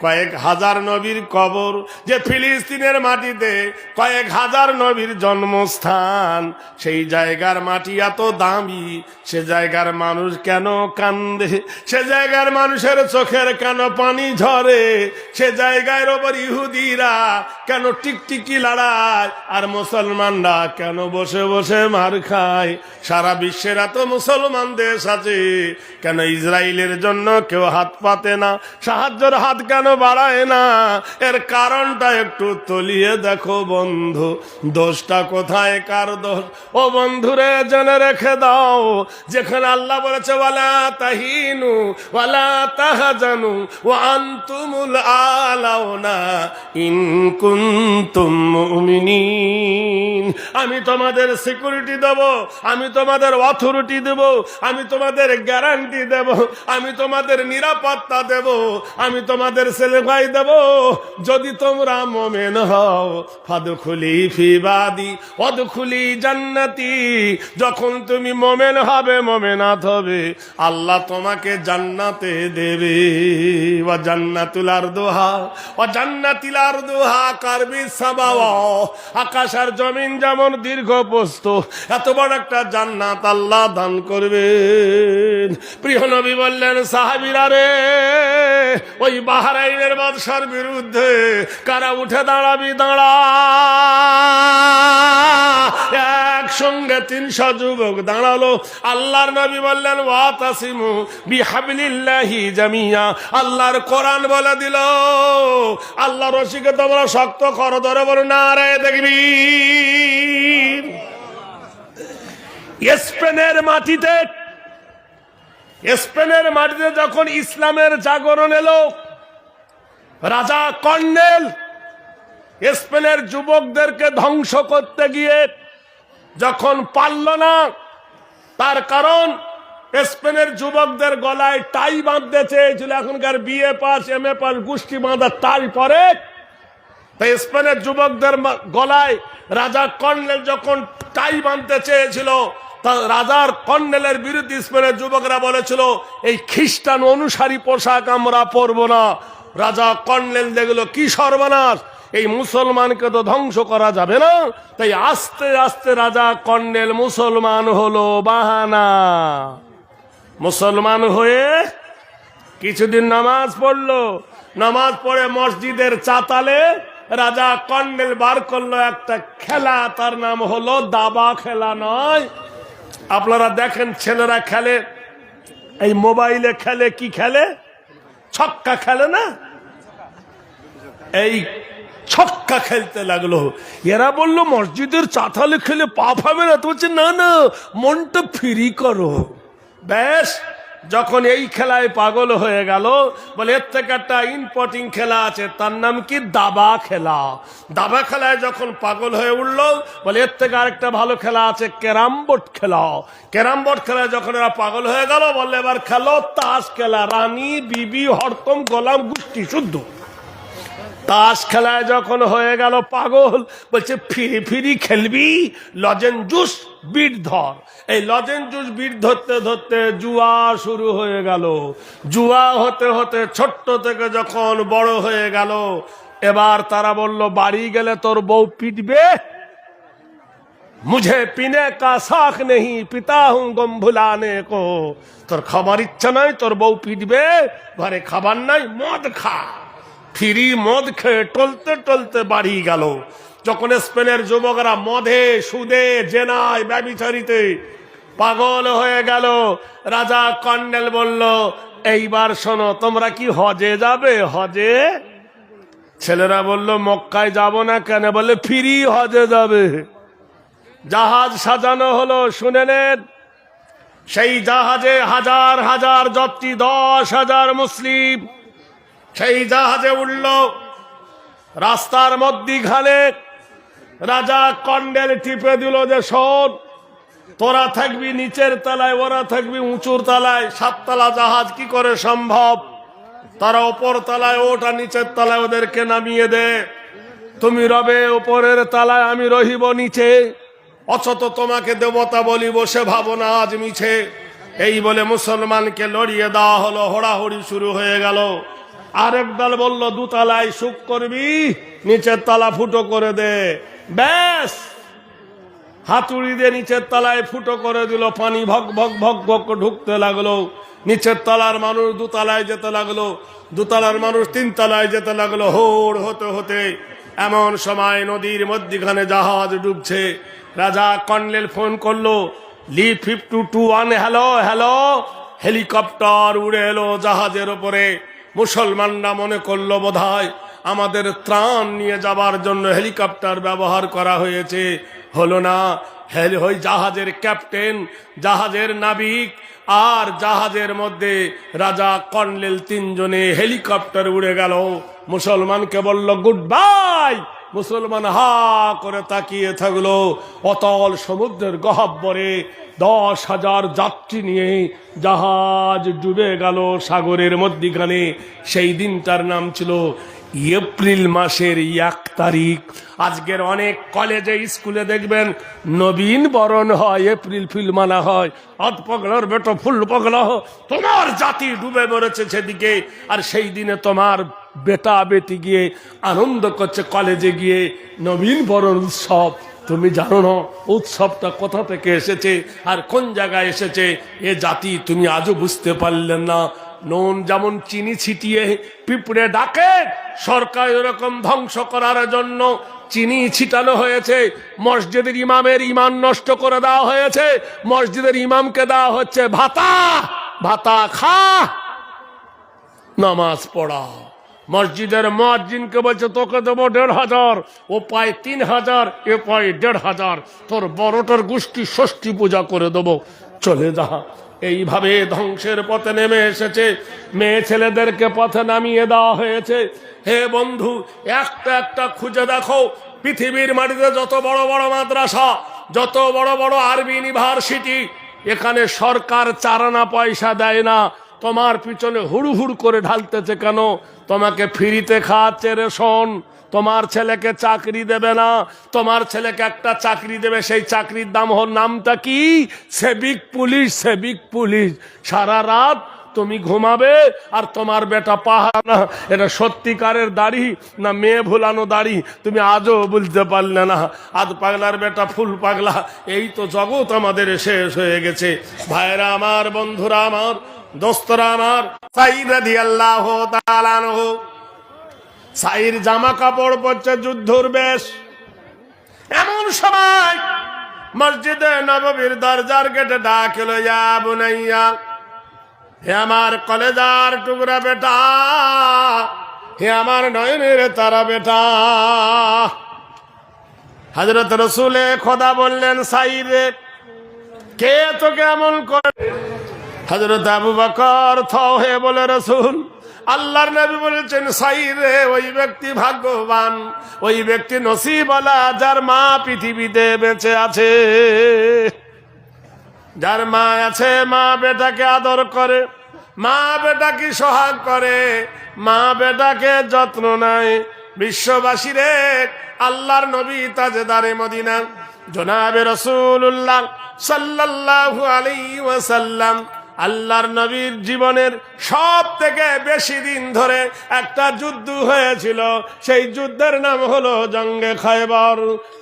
কয়েক হাজার নবীর কবর, যে ফিলিস্তিনের মাটিতে কয়েক হাজার নবীর জন্মস্থান, সেই জায়গার মাটি এত দামি, সে জায়গার মানুষ কেন কান্দে? সে জায়গার মানুষের চোখের কেন পানি ঝরে? সে জায়গার ওপর ইহুদিরা কেন টিকটিকি লড়ায়, আর মুসলমানরা কেন বসে বসে মার খায়? সারা বিশ্বের এত মুসলমান দেশ আছে, কেন ইসরায়েলের জন্য কেউ হাত পাতে না, সাহায্যের হাত কেন বাড়ায় না? এর কারণটা একটু তলিয়ে দেখো বন্ধু। দোষটা কোথায়, কার দোষ? ও বন্ধুরে জেনে রেখে দাও, যেখানে আল্লাহ বলেছে ওয়ালা তাহিনু ওয়ালা তাহজানু ওয়া আনতুমুল আলাউনা ইন কুনতুম মুমিনিন, আমি তোমাদের সিকিউরিটি দেব, আমি তোমাদের অথরিটি দেব, আমি তোমাদের গ্যারান্টি দেব, আমি তোমাদের নিরাপত্তা দেব, আমি তোমাদের ভাই দেব, যদি তোমরা মোমেন হও। ফাদখুলি ফি বাদি ওয়াদখুলি জান্নাতি, যখন তুমি মোমেন হবে, মোমেনাত হবে, আল্লাহ তোমাকে জান্নাতে দেবে। ওয়া জান্নাতুল আরদুহা ওয়া জান্নাতিল আরদুহা কারবিস সামাওয়া, আকাশ আর জমিন যেমন দীর্ঘ প্রস্থ, এত বড় একটা জান্নাত আল্লাহ দান করবেন। প্রিয় নবী বললেন, সাহাবীরা রে, ওই বাহরাইনের বাদশার বিরুদ্ধে কারা উঠে দাঁড়াবি? দাঁড়া। একসঙ্গে 300 যুবক দাঁড়ালো। আল্লাহর নবী বললেন, ওয়াতাসিমু বিহাবলিল্লাহি জামিয়া, আল্লাহর কোরআন বলে দিল, আল্লাহ রশিকে তোমরা শক্ত করো, ধরে বলো নারে তাকবীর। স্পেনের মাটিতে যখন ইসলামের জাগরণ এলো, রাজা কর্নেল স্পেনের যুবকদেরকে ধ্বংস করতে গিয়ে যখন পারল না, তার কারণ স্পেনের যুবকদের গলায় টাই বাঁধতে চেয়েছিল। এখনকার বিএ পাস এমএ পাস গোষ্ঠী বাঁধা টাই পরে, তাই স্পেনের যুবকদের গলায় রাজা কর্নেল যখন টাই বাঁধতে চেয়েছিল, রাজার কর্নেলের বিরুদ্ধে স্পেনের যুবকরা বলেছিল, এই খ্রিস্টান অনুসারী পোশাক আমরা পরব না। রাজা কর্নেল দেখলো কি সর্বনাশ, এই মুসলমানকে তো ধ্বংস করা যাবে না, তাই আস্তে আস্তে রাজা কর্নেল মুসলমান হলো। বাহানা, মুসলমান হয়ে কিছুদিন নামাজ পড়লো, নামাজ পড়ে মসজিদের চাতালে রাজা কর্নেল বার করলো একটা খেলা, তার নাম হলো দাবা খেলা। নয়, আপনারা দেখেন ছেলেরা খেলে, এই মোবাইলে খেলে, কি খেলে? ছক্কা খেলে না? এই ছক্কা খেলতে লাগলো। এরা বললো মসজিদের চাতালে খেলে পাপ হবে না, তো বলছে না না, মনটা ফ্রি করো। ব্যাস, যখন এই খেলায় পাগল হয়ে গেল, বলে এর থেকে একটা ইম্পর্টিং খেলা আছে, তার নাম কি? দাবা খেলা। দাবা খেলায় যখন পাগল হয়ে উঠলো, বলে এর থেকে আরেকটা ভালো খেলা আছে, ক্যারাম বোর্ড খেলা। ক্যারাম বোর্ড খেলায় যখন এরা পাগল হয়ে গেল, বললে এবার খেলো তাস খেলা, রানী বিবি হরতম গোলাম গোষ্ঠী শুদ্ধ। তাস খেলায় যখন হয়ে গেল পাগল, বলছে ফিরি ফিরি খেলবি, লজেন জুস বিট ধর। এই লজেন জুস বিট ধরতে ধরতে জুয়া শুরু হয়ে গেল। জুয়া হতে হতে ছোট্ট থেকে যখন বড় হয়ে গেল, এবার তারা বলল, বাড়ি গেলে তোর বউ পিটবে। মুঝে পিনে কা শখ নেই, পিতা হুঁ গম ভুলানে কো। তোর খাবার ইচ্ছা নাই, তোর বউ পিটবে, ঘরে খাবার নাই, মদ খা। ফিরি মদ খেয়ে টলতে টলতে বাড়ি গেল। যখন স্পেনের যুবকরা মদে, সুদে, জেনায়, ব্যভিচারিতে পাগল হয়ে গেল, রাজা কর্নেল বলল, এইবার শোনো, তোমরা কি হজে যাবে? হজে? ছেলেরা বলল, মক্কায় যাব না কেন? বলে ফিরি হজে যাবে। জাহাজ সাজানো হলো, শুনে নেন। সেই জাহাজে হাজার হাজার যাত্রী, 10,000 মুসলিম সেই জাহাজে উঠল। রাস্তার মধ্যিখানে রাজা কর্নেল টিপে দিল যে শোন, তোরা থাকবি নিচের তলায়, ওরা থাকবি উঁচুর তলায়, 7 তলা জাহাজ কি করে সম্ভব? তারা উপর তলায় ওটা, নিচের তলায় ওদেরকে নামিয়ে দে। তুমি রবে উপরের তলায়, আমি রহিব নিচে, অথচ তোমাকে দেবতা বলি বসে ভাবো না আজ মিছে। এই বলে মুসলমানকে লড়িয়ে দেওয়া হলো, হোড়াহুড়ি শুরু হয়ে গেল। আরেক দল বলল দুতলায় সুখ করবি, নিচের তলা ফুটো করে দে। ব্যাস, হাতুড়ি দিয়ে নিচের তলায় ফুটো করে দিল, পানি ভক ভক ভক ভক ঢুকতে লাগলো। নিচের তলার মানুষ দুতলায় যেতে লাগলো, দুতলার মানুষ তিনতলায় যেতে লাগলো, হোড় হতে হতে এমন সময় নদীর মধ্যখানে জাহাজ ডুবছে। রাজা কর্নেল ফোন করলো, লিভ 5221, হ্যালো হ্যালো। হেলিকপ্টার উড়ে এলো জাহাজের উপরে। মুসলমানরা মনে করলো বোধহয় আমাদের ত্রাণ নিয়ে যাবার জন্য হেলিকপ্টার ব্যবহার করা হয়েছে। হলো না। ওই জাহাজের ক্যাপ্টেন, জাহাজের নাবিক আর জাহাজের মধ্যে রাজা কর্নেল, তিনজনে হেলিকপ্টার উড়ে গেল। মুসলমানকে বলল গুড বাই। মুসলমান হা করে তাকিয়ে থাকলো। অতল সমুদ্রের গহ্বরে 10,000 যাত্রী নিয়ে জাহাজ ডুবে গেল সাগরের মধ্যখানে। সেই দিনটার নাম ছিল এপ্রিল মাসের 1 তারিখ। আজকের অনেক কলেজে স্কুলে দেখবেন নবীন বরণ হয়, এপ্রিল ফুল মানা হয়। হাত পাগলার বেটো ফুল পাগলা, তোমার জাতি ডুবে মরেছে সেদিকে, আর সেই দিনে তোমার বেটা বেটি গিয়ে আনন্দ করছে কলেজে গিয়ে নবীন বরণ উৎসব। তুমি জানো না উৎসবটা কোথা থেকে এসেছে আর কোন জায়গায় এসেছে? এ জাতি তুমি আজও বুঝতে পারলেন না। নুন যেমন চিনি ছিটিয়ে পিঁপড়ে ডাকে, সরকার এরকম ধ্বংস করার জন্য চিনি ছিটানো হয়েছে। মসজিদের ইমামের ইমান নষ্ট করে দেওয়া হয়েছে। মসজিদের ইমামকে দেওয়া হচ্ছে ভাতা, ভাতা খা, নামাজ পড়া। মসজিদের মুয়াজ্জিনকে বলছে তোকে দেবো 1,500, ও পায় 3,000, এ পায় 1,500, তোর বড়টার গোষ্ঠী ষষ্ঠী পূজা করে দেবো, চলে যা। এইভাবে ধ্বংসের পথে নেমে এসেছে। মেয়ে ছেলেদেরকে পথে নামিয়ে দেওয়া হয়েছে। হে বন্ধু, একটা একটা খুঁজে দেখো, পৃথিবীর মাটিতে যত বড় বড় মাদ্রাসা, যত বড় বড় আরবি ইউনিভার্সিটি, এখানে সরকার চারানা পয়সা দেয় না। তোমার পিছনে হুড় হুড় করে ঢালতেছে কেন? তোমাকে ফ্রিতে খাওয়াচ্ছে রেশন। তোমার ছেলেকে চাকরি দেবে না, তোমার ছেলেকে একটা চাকরি দেবে, সেই চাকরির দাম হল, নামটা কি? সেবিক পুলিশ। সেবিক পুলিশ। সারা রাত তুমি ঘুমাবে আর তোমার বেটা পাহাড় না। এটা সত্যিকারের দাড়ি না মেয়ে ভুলানো দাড়ি? তুমি আজও বুঝতে পারলে না। আজ পাগলার বেটা ফুল পাগলা। এই তো জগৎ আমাদের শেষ হয়ে গেছে। ভাইরা আমার, বন্ধুরা আমার, দোস্তরা আমার, সাইদ রাদিয়াল্লাহু তাআলা আনহু, সাইর জামা কাপড় পরছে যুদ্ধর বেশ। এমন সময় মসজিদে নববীর দরজার গেটে ডাক এলো, ইয়া বুনাইয়া, হে আমার কলেজার টুকরা বেটা, হে আমার নয়নের তারা বেটা। হযরত রাসূলে খোদা বললেন, সাইরে কে তোকে এমন করে? হযরত আবু বকর থাও হে বলে, রাসূল, আল্লাহর নবী বলেছেন, সাইরে ওই ব্যক্তি ভাগ্যবান, ওই ব্যক্তি নসিবওয়ালা যার মা পৃথিবীতে বেঁচে আছে। যার মা আছে, মা বেটাকে আদর করে, মা বেটাকে সোহাগ করে, মা বেটাকে যত্ন নেয়। বিশ্ববাসীরে আল্লাহর নবী তাজদারে মদিনা জনাবে রাসূলুল্লাহ সাল্লাল্লাহু আলাইহি ওয়াসাল্লাম, আল্লাহর নবীর জীবনের সব থেকে বেশি দিন ধরে একটা যুদ্ধ হয়েছিল। সেই যুদ্ধের নাম হলো জঙ্গে খয়বার।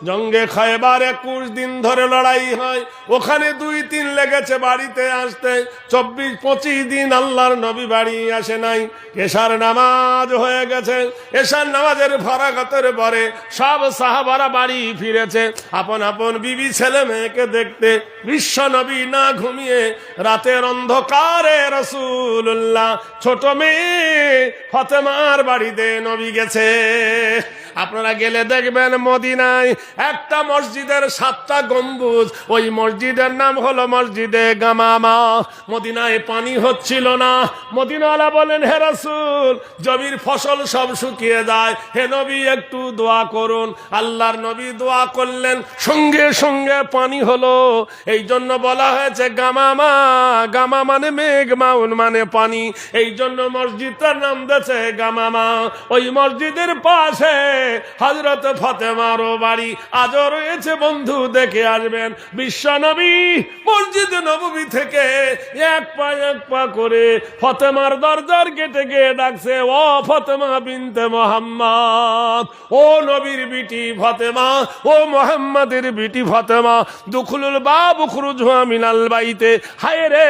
জঙ্গে খয়বার 21 দিন ধরে লড়াই হয়। ওখানে 2-3 লেগেছে বাড়িতে আসতে। 24-25 দিন আল্লাহর নবী বাড়ি আসে নাই। এশার নামাজ হয়ে গেছে। এশার নামাজের ফারাগতের পরে সব সাহাবারা বাড়ি ফিরেছে আপন আপন বিবি ছেলে মেয়েকে দেখতে। বিশ্ব নবী না ঘুমিয়ে রাতের অন্ধকারে রাসূলুল্লাহ ছোট মেয়ে ফাতেমার বাড়িতে নবী গেছে। আপনারা গেলে দেখবেন মদিনায় একটা মসজিদের 7টা গম্বুজ, ওই মসজিদের নাম হলো মসজিদে গামামা। মদিনায় পানি হচ্ছিল না, মদিনাওয়ালা বলেন, হে রাসূল, জমির ফসল সব শুকিয়ে যায়, হে নবী একটু দোয়া করুন। আল্লাহর নবী দোয়া করলেন, সঙ্গে সঙ্গে পানি হলো। এই জন্য বলা হয়েছে গামামা, গামা মানে মেঘ, মাউন মানে পানি, এই জন্য মসজিদটার নাম দিয়েছে গামামা। ওই মসজিদের পাশে হযরত ফাতেমারও বাড়ি আজও রয়েছে, বন্ধু দেখে আসবেন। বিশ্ব নবী মসজিদ নববী থেকে এক পা করে ফাতেমার দরজার গেটে গিয়ে ডাকছে, ও ফাতেমা বিনতে মুহাম্মদ, ও নবীর বিটি ফাতেমা, ও মুহাম্মাদের বিটি ফাতেমা, দুখুলুল বাব খুরুজুহা মিনাল বাইতে। হায় রে,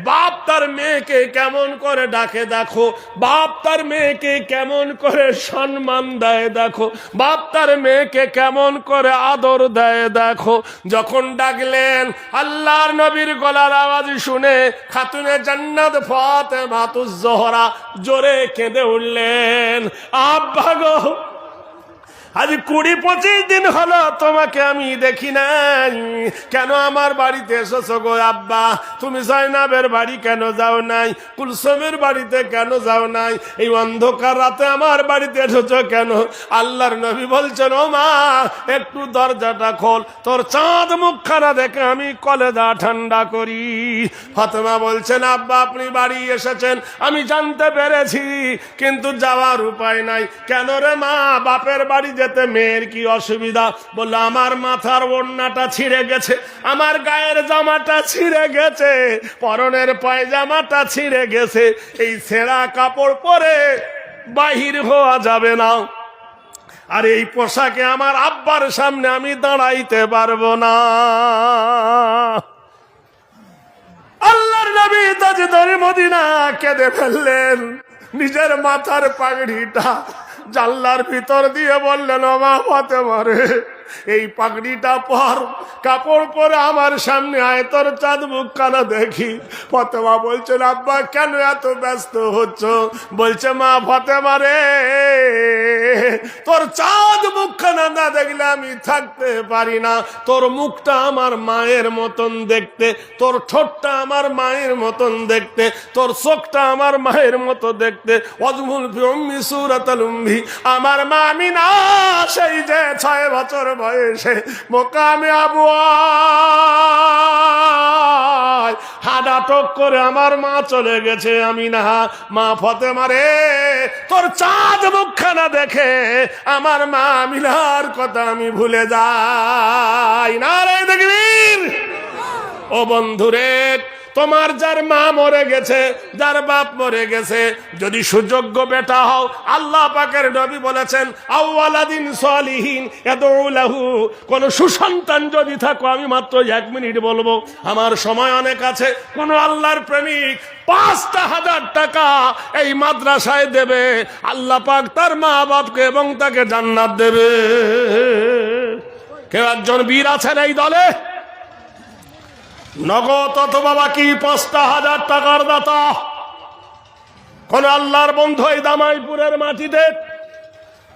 বাপ তার মেয়েকে কেমন করে ডাকে দেখো, বাপ তার মেয়েকে কেমন করে সম্মান দেয় দেখো, বাপ তার মেয়েকে কেমন করে আদর দেয় দেখো। যখন ডাকলেন, আল্লাহর নবীর গলার আওয়াজ শুনে খাতুনে জান্নাত ফাতেমাতুজ জোহরা জোরে কেঁদে উঠলেন, আব্বা গো, আজ 20-25 দিন হলো তোমাকে আমি দেখি নাই, কেন আমার বাড়িতে এসেছো গো আব্বা? তুমি জয়নাবের বাড়ি কেন যাও নাই? কুলসুমের বাড়িতে কেন যাও নাই? এই অন্ধকার রাতে আমার বাড়িতে এসেছো কেন? আল্লাহর নবী বলছেন, ও মা, একটু দরজাটা খোল, তোর চাঁদ মুখখানা দেখে আমি কলেজা ঠান্ডা করি। ফাতেমা বলছেন, আব্বা আপনি বাড়ি এসেছেন আমি জানতে পেরেছি, কিন্তু যাওয়ার উপায় নাই। কেন রে মা, বাপের বাড়ি যেতে মেয়ের কি অসুবিধা? বলল, আমার মাথার ওড়নাটা ছিঁড়ে গেছে, আমার গায়ের জামাটা ছিঁড়ে গেছে, পরনের পায়জামাটা ছিঁড়ে গেছে, এই ছেঁড়া কাপড় পরে বাহির হওয়া যাবে না, আর এই পোশাকে আমার আব্বার সামনে আমি দাঁড়াইতে পারবো না। আল্লাহর নবী তাজদারে মদিনা কেঁদে ফেললেন, নিজের মাথার পাগড়িটা জানলার ভিতর দিয়ে বললেন, ও মা ফাতেমা রে, এই পাগড়িটা পর, কাপড় পরে আমার সামনে আয়, তোর চাঁদ মুখখানা দেখি। ফাতেমা বলছেন, আব্বা কেন এত ব্যস্ত হচ্ছ? বলছে, মা ফাতেমা রে, তোর চাঁদ মুখখানা না দেখলে আমি থাকতে পারি না। তোর মুখটা আমার মায়ের মতন দেখতে, তোর ঠোঁটটা আমার মায়ের মতন দেখতে, তোর চোখটা আমার মায়ের মতো দেখতে। অজমুল ফি উম্মি সূরাতুল উম্মি, আমার মা আমিনা সেই যে 6 বছর বয়সে মোকামে আবু হাডাটক করে আমার মা চলে গেছে। আমিনা, মা ফাতেমা রে, তোর চাঁদ মুখখানা দেখে আমার মা আমিনার কথা আমি ভুলে যাই না রে। দেখবীর ও বন্ধুরে, তোমার যার মা মরে গেছে, যার বাপ মরে গেছে, যদি সুযোগ্য বেটা হও, আল্লাহ পাকের নবী বলেছেন, আওয়ালাদিন সলিহিন ইয়াদউ লাহু, কোন সুসন্তান যদি থাকো, আমি মাত্র 1 মিনিট বলবো, আমার সময় অনেক আছে, কোন আল্লাহর প্রেমিক 5,000 টাকা এই মাদ্রাসায় দেবে, আল্লাহ পাক তার মা বাপকে এবং তাকে জান্নাত দেবে। কেউ একজন বীর আছেন এই দলে? নগদ অথবা বাকি 5,000 টাকার দাতা কোন আল্লাহর বন্ধু এই দামাইপুরের মাটিতে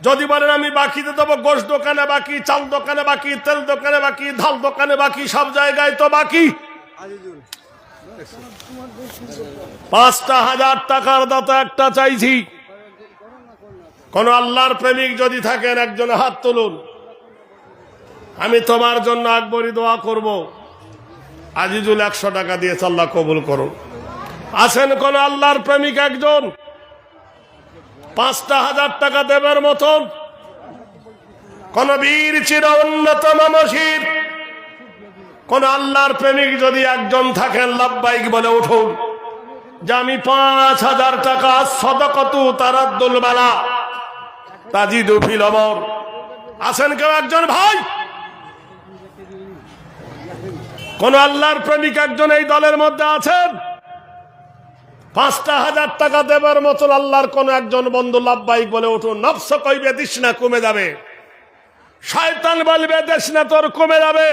যদি বলেন, আমি বাকিতে দেবো, গোশ দোকানে বাকি, চাল দোকানে বাকি, তেল দোকানে বাকি, ধাল দোকানে বাকি, সব জায়গায় তো বাকি, 5,000 টাকার দাতা একটা চাইছি। কোন আল্লাহর প্রেমিক যদি থাকেন, একজনে হাত তুলুন, আমি তোমার জন্য আকবরী দোয়া করব। আজিজুল 100 টাকা দিয়েছে, আল্লাহ কবুল করুন। আছেন কোন আল্লাহর প্রেমিক একজন 5,000 টাকা দেবার মতন? কোন বীর চির উন্নতম মসজিদ, কোন আল্লাহর প্রেমিক যদি একজন থাকেন, লাব্বাইক বলে উঠুন যে আমি 5,000 টাকা সদকাতু তারাদ্দুল বালা তাজিদু ফিল আমর। আছেন কেউ একজন ভাই? কোন আল্লাহর প্রেমিক একজন এই দলের মধ্যে আছেন? 5,000 টাকা দেবার মতন আল্লাহর কোন একজন বন্ধু লাব্বাইক বলে উঠুন। নফস কইবে তৃষ্ণা কমে যাবে, শয়তান বলবে তৃষ্ণা তোর কমে যাবে।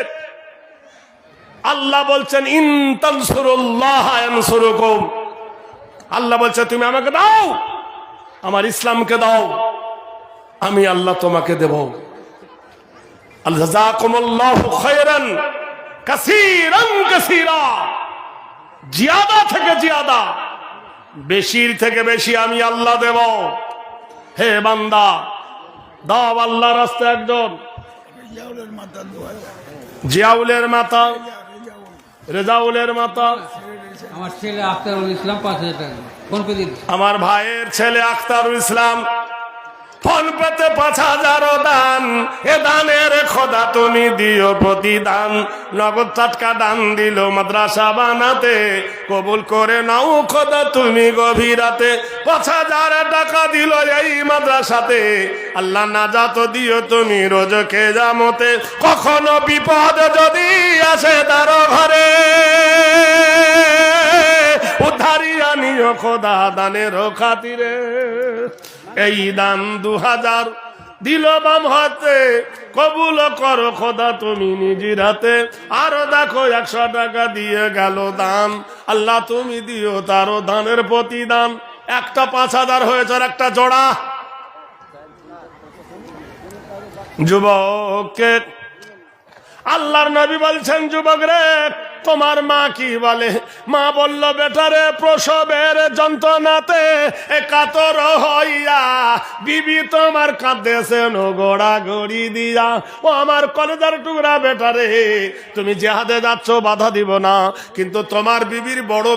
আল্লাহ বলছেন, ইন তানসুরুল্লাহ ইয়ানসুরুকুম, আল্লাহ বলছে তুমি আমাকে দাও, আমার ইসলামকে দাও, আমি আল্লাহ তোমাকে দেব। আল্লাহ জাযাকুমুল্লাহু খায়রান কাসীরান কাসীরা, জিয়াদা থেকে জিয়াদা, বেশির থেকে বেশি আমি আল্লাহ দেব। হে বান্দা, দাও আল্লাহ রাস্তায় একজন জিয়াউলের মাতা, রেজাউলের মাতা, আমার ছেলে আখতারুল ইসলাম 5,000 টাকা ফোন পে দিন। আমার ভাইয়ের ছেলে আখতারুল ইসলাম ফোন পেতে 5,000 দান। এ দানের খোদা তুমি দিও প্রতিদান। নগদ টাটকা দান দিল মাদ্রাসা বানাতে, কবুল করে নাও খোদা তুমি গভীরাতে। 5,000 টাকা দিল এই মাদ্রাসাতে, আল্লাহ নাজাত দিও তুমি রোজকে জামতে। কখনো বিপদ যদি আসে তার ঘরে, উদ্ধারিয়া নিও খোদা দানের খাতিরে। এই দান 2,000 দিল বাম হাতে, কবুল করো খোদা তুমি নিজের হাতে। আরো দেখো 100 টাকা দিয়ে গেল দান, আল্লাহ তুমি দিও তারও দানের প্রতিদান। একটা 5,000 হয়েছে, আর একটা জোড়া। যুবককে আল্লাহর নবী বলছেন, যুবক রে তোমার মা কি বলে? মা বলল, বেটারে প্রসবের যন্ত্রণাতে কাতর হইয়া বিবি তোমার কাঁদেছে গোড়া গড়ি দিয়া। ও আমার কলেজার টুকরা বেটারে, তুমি জিহাদে যাচ্ছ বাধা দিব না, কিন্তু তোমার বিবির বড়